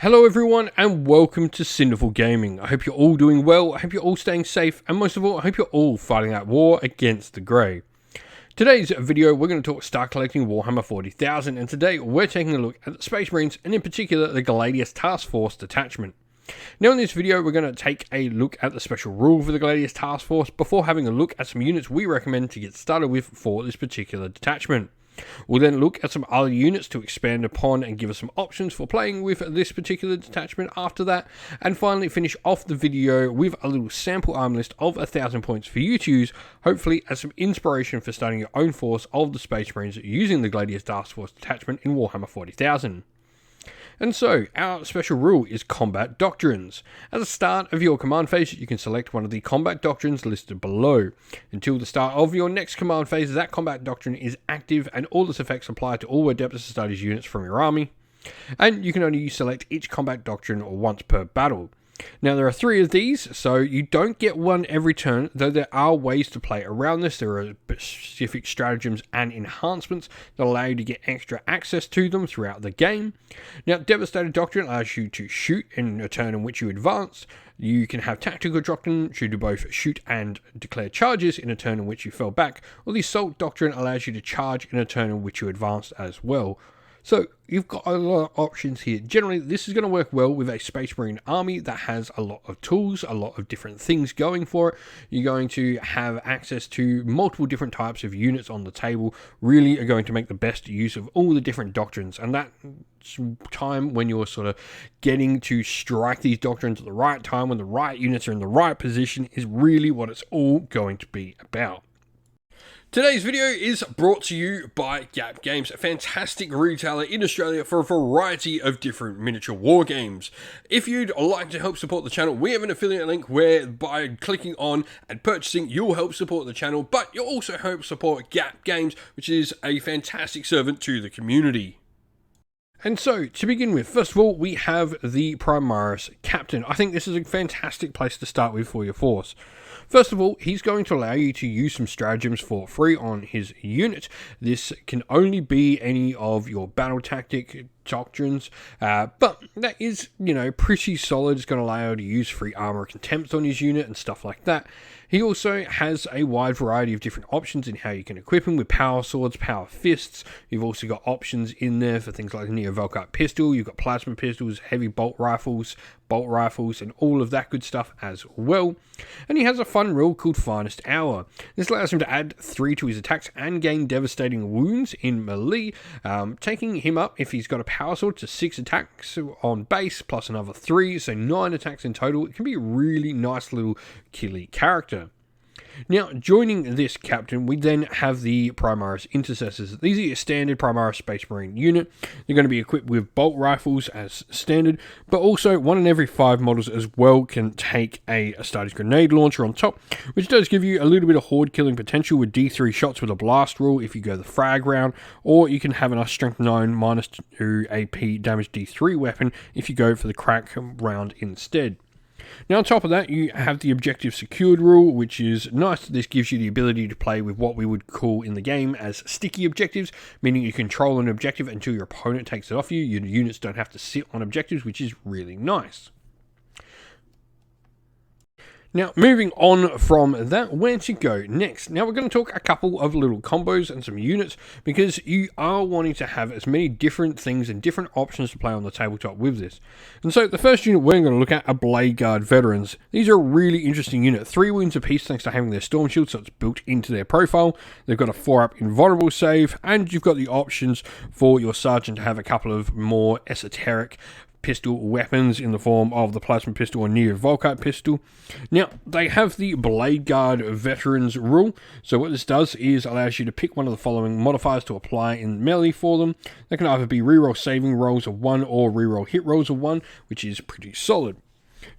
Hello everyone and welcome to Cinderful Gaming. I hope you're all doing well, I hope you're all staying safe, and most of all, I hope you're all fighting that war against the Grey. Today's video, we're going to talk start collecting Warhammer 40,000, and today we're taking a look at the Space Marines, and in particular the Gladius Task Force detachment. Now in this video, we're going to take a look at the special rule for the Gladius Task Force before having a look at some units we recommend to get started with for this particular detachment. We'll then look at some other units to expand upon and give us some options for playing with this particular detachment after that, and finally finish off the video with a little sample arm list of 1,000 points for you to use, hopefully as some inspiration for starting your own force of the Space Marines using the Gladius Task Force detachment in Warhammer 40,000. And so, our special rule is Combat Doctrines. At the start of your command phase, you can select one of the combat doctrines listed below. Until the start of your next command phase, that combat doctrine is active and all its effects apply to all Adeptus Astartes units from your army. And you can only select each combat doctrine once per battle. Now there are 3 of these, so you don't get one every turn, though there are ways to play around this. There are specific stratagems and enhancements that allow you to get extra access to them throughout the game. Now Devastator Doctrine allows you to shoot in a turn in which you advance. You can have Tactical Doctrine, which you do both shoot and declare charges in a turn in which you fell back, or the Assault Doctrine allows you to charge in a turn in which you advanced as well. So you've got a lot of options here. Generally, this is going to work well with a Space Marine army that has a lot of tools, a lot of different things going for it. You're going to have access to multiple different types of units on the table, really are going to make the best use of all the different doctrines. And that time when you're sort of getting to strike these doctrines at the right time, when the right units are in the right position, is really what it's all going to be about. Today's video is brought to you by Gap Games, a fantastic retailer in Australia for a variety of different miniature war games. If you'd like to help support the channel, we have an affiliate link where by clicking on and purchasing, you'll help support the channel, but you'll also help support Gap Games, which is a fantastic servant to the community. And so, to begin with, first of all, we have the Primaris Captain. I think this is a fantastic place to start with for your force. First of all, he's going to allow you to use some stratagems for free on his unit. This can only be any of your battle tactic doctrines, but that is, pretty solid. It's going to allow you to use free armor contempt on his unit and stuff like that. He also has a wide variety of different options in how you can equip him with power swords, power fists. You've also got options in there for things like the Neo-Volkite pistol. You've got plasma pistols, heavy bolt rifles, and all of that good stuff as well. And he has a fun rule called Finest Hour. This allows him to add 3 to his attacks and gain devastating wounds in melee, taking him up, if he's got a power sword, to 6 attacks on base plus another 3, so 9 attacks in total. It can be a really nice little killy character. Now, joining this captain, we then have the Primaris Intercessors. These are your standard Primaris Space Marine unit. They're going to be equipped with bolt rifles as standard, but also 1 in every 5 models as well can take a Astartes grenade launcher on top, which does give you a little bit of horde killing potential with D3 shots with a blast rule if you go the frag round, or you can have a strength 9 minus 2 AP damage D3 weapon if you go for the crack round instead. Now on top of that, you have the objective secured rule, which is nice. This gives you the ability to play with what we would call in the game as sticky objectives, meaning you control an objective until your opponent takes it off you. Your units don't have to sit on objectives, which is really nice. Now, moving on from that, where to go next? Now, we're going to talk a couple of little combos and some units, because you are wanting to have as many different things and different options to play on the tabletop with this. And so, the first unit we're going to look at are Blade Guard Veterans. These are a really interesting unit. 3 wounds apiece thanks to having their Storm Shield, so it's built into their profile. They've got a 4-up invulnerable save, and you've got the options for your Sergeant to have a couple of more esoteric pistol weapons in the form of the plasma pistol or Neo-Volkite pistol. Now, they have the Blade Guard Veterans rule. So what this does is allows you to pick one of the following modifiers to apply in melee for them. They can either be reroll saving rolls of 1 or reroll hit rolls of 1, which is pretty solid.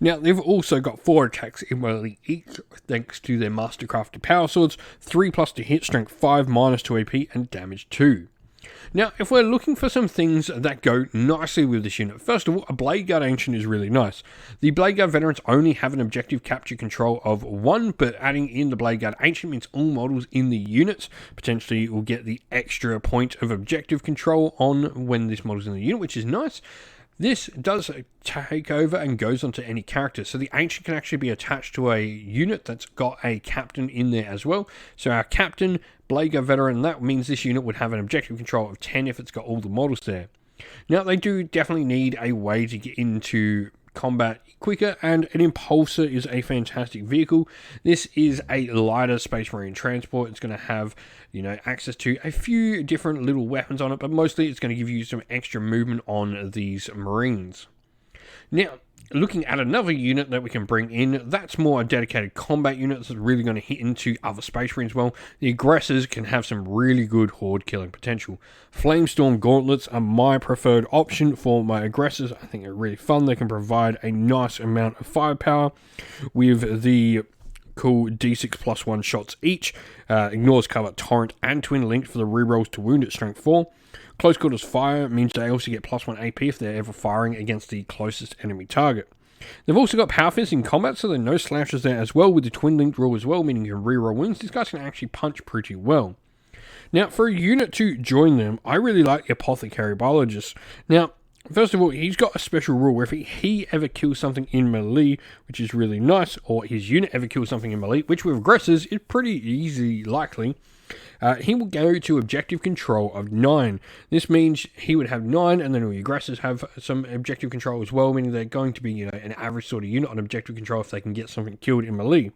Now, they've also got 4 attacks in melee each, thanks to their mastercrafted power swords, 3+ to hit, strength 5, minus 2 AP, and damage 2. Now, if we're looking for some things that go nicely with this unit, first of all, a Blade Guard Ancient is really nice. The Blade Guard Veterans only have an objective capture control of 1, but adding in the Blade Guard Ancient means all models in the units potentially will get the extra point of objective control on when this model's in the unit, which is nice. This does take over and goes onto any character. So the Ancient can actually be attached to a unit that's got a captain in there as well. So our captain, Blade Guard Veteran, that means this unit would have an objective control of 10 if it's got all the models there. Now they do definitely need a way to get into combat quicker, and an Impulsor is a fantastic vehicle. This is a lighter Space Marine transport. It's going to have, access to a few different little weapons on it, but mostly it's going to give you some extra movement on these Marines. Now, looking at another unit that we can bring in, that's more a dedicated combat unit that's really going to hit into other Space Marines well. The Aggressors can have some really good horde killing potential. Flamestorm Gauntlets are my preferred option for my Aggressors. I think they're really fun. They can provide a nice amount of firepower with the cool D6 plus 1 shots each. Ignores cover, torrent, and twin linked for the rerolls to wound at strength 4. Close quarters fire means they also get plus 1 AP if they're ever firing against the closest enemy target. They've also got Power Fist in combat, so there are no slashes there as well, with the twin linked rule as well, meaning you can reroll wounds. These guys can actually punch pretty well. Now, for a unit to join them, I really like the Apothecary Biologist. Now, first of all, he's got a special rule where if he ever kills something in melee, which is really nice, or his unit ever kills something in melee, which with Aggressors is pretty easy likely, he will go to objective control of 9. This means he would have 9, and then all the Aggressors have some objective control as well, meaning they're going to be, an average sort of unit on objective control if they can get something killed in melee.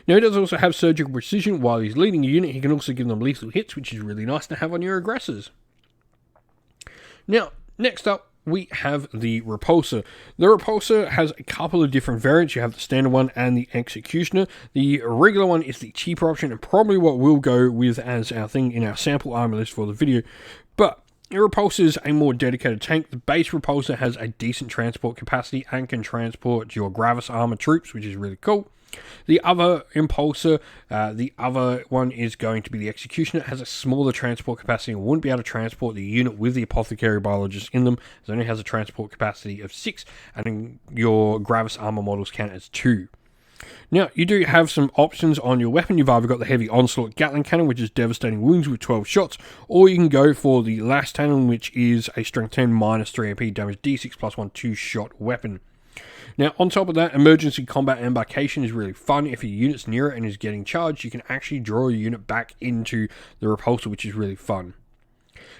Now, he does also have surgical precision. While he's leading a unit, he can also give them lethal hits, which is really nice to have on your Aggressors. Now, next up, we have the Repulsor. The Repulsor has a couple of different variants. You have the standard one and the Executioner. The regular one is the cheaper option and probably what we'll go with as our thing in our sample armor list for the video. But the Repulsor is a more dedicated tank. The base Repulsor has a decent transport capacity and can transport your Gravis armor troops, which is really cool. The other Impulsor, the other one is going to be the Executioner. It has a smaller transport capacity and wouldn't be able to transport the unit with the Apothecary Biologist in them. It only has a transport capacity of 6, and your Gravis armor models count as 2. Now, you do have some options on your weapon. You've either got the Heavy Onslaught Gatling Cannon, which is devastating wounds with 12 shots, or you can go for the Last Cannon, which is a Strength 10 minus 3 AP damage D6 plus 1 2-shot weapon. Now, on top of that, Emergency Combat Embarkation is really fun. If your unit's near it and is getting charged, you can actually draw your unit back into the Repulsor, which is really fun.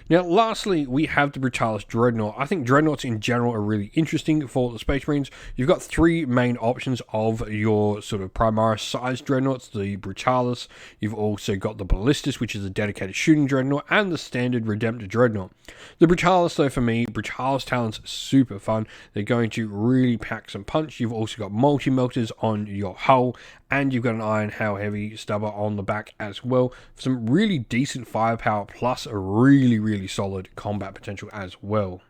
Now, lastly, we have the Brutalis Dreadnought. I think Dreadnoughts in general are really interesting for the Space Marines. You've got 3 main options of your sort of Primaris size Dreadnoughts. The Brutalis, you've also got the Ballistus, which is a dedicated shooting Dreadnought, and the standard Redemptor Dreadnought. The Brutalis, though, for me, Brutalis Talons are super fun. They're going to really pack some punch. You've also got multi-melters on your hull, and you've got an Iron Hail Heavy Stubber on the back as well. Some really decent firepower, plus a really solid combat potential as well.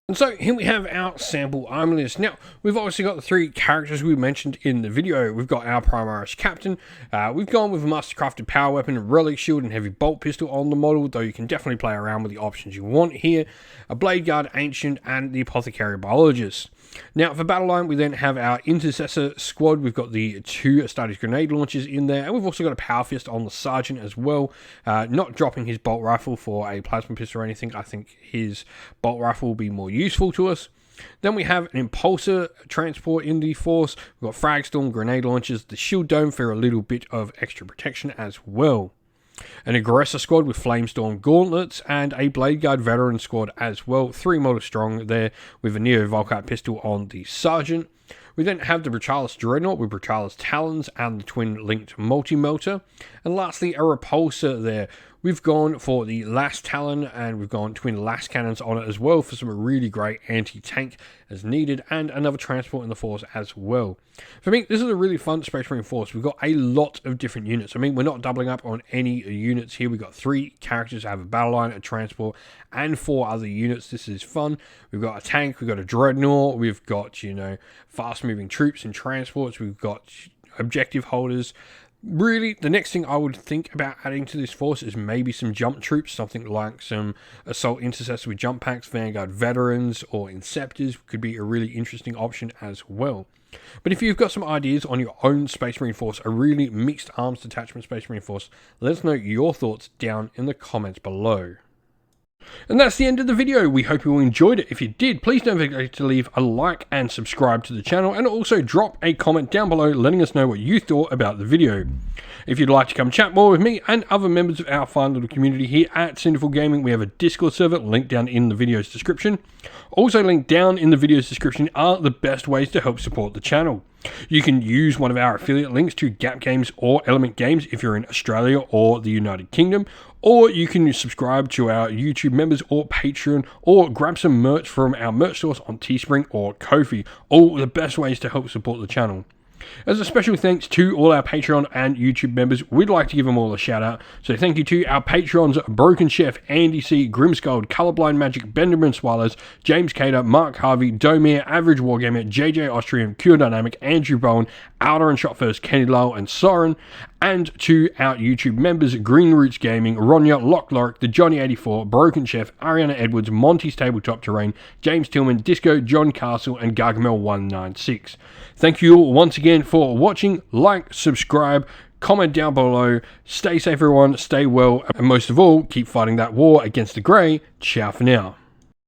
And so here we have our sample armor list. Now, we've obviously got the 3 characters we mentioned in the video. We've got our Primaris Captain. We've gone with a Mastercrafted Power Weapon, Relic Shield, and Heavy Bolt Pistol on the model, though you can definitely play around with the options you want here. A Blade Guard Ancient, and the Apothecary Biologist. Now, for Battle Line, we then have our Intercessor Squad. We've got the 2 Astartes Grenade Launchers in there, and we've also got a Power Fist on the Sergeant as well. Not dropping his Bolt Rifle for a Plasma Pistol or anything. I think his Bolt Rifle will be more useful to us. Then we have an Impulsor transport in the force. We've got Fragstorm Grenade Launchers, the Shield Dome for a little bit of extra protection as well. An Aggressor Squad with Flamestorm Gauntlets, and a Blade Guard Veteran Squad as well. 3 models strong there with a Neo Volkite Pistol on the Sergeant. We then have the Brutalis Dreadnought with Brutalis Talons and the twin-linked multi-melter. And lastly, a Repulsor there. We've gone for the Last Talon, and we've gone twin Last Cannons on it as well for some really great anti-tank as needed, and another transport in the force as well. For me, this is a really fun Space Marine force. We've got a lot of different units. I mean, we're not doubling up on any units here. We've got 3 characters, have a battle line, a transport, and 4 other units. This is fun. We've got a tank, we've got a dreadnought, we've got, fast-moving troops and transports, we've got objective holders. Really, the next thing I would think about adding to this force is maybe some jump troops, something like some Assault Intercessors with jump packs, Vanguard Veterans, or Inceptors could be a really interesting option as well. But if you've got some ideas on your own Space Marine force, a really mixed arms detachment Space Marine force, let us know your thoughts down in the comments below. And that's the end of the video. We hope you all enjoyed it. If you did, please don't forget to leave a like and subscribe to the channel, and also drop a comment down below letting us know what you thought about the video. If you'd like to come chat more with me and other members of our fine little community here at Sinful Gaming, we have a Discord server linked down in the video's description. Also linked down in the video's description are the best ways to help support the channel. You can use one of our affiliate links to Gap Games or Element Games if you're in Australia or the United Kingdom, or you can subscribe to our YouTube members or Patreon, or grab some merch from our merch stores on Teespring or Ko-fi. All the best ways to help support the channel. As a special thanks to all our Patreon and YouTube members, we'd like to give them all a shout out. So thank you to our Patrons: Broken Chef, Andy C, Grimskull, Colorblind Magic, Benjamin Swallows, James Cater, Mark Harvey, Domir, Average Wargamer, JJ Austrian, Cure Dynamic, Andrew Bowen, Outer and Shot First, Kenny Lowell and Soren. And to our YouTube members: Green Roots Gaming, Ronya, Lock Lorick, The Johnny84, Broken Chef, Ariana Edwards, Monty's Tabletop Terrain, James Tillman, Disco, John Castle and Gargamel196. Thank you all once again for watching. Like, subscribe, comment down below. Stay safe everyone, stay well, and most of all, keep fighting that war against the grey. Ciao for now.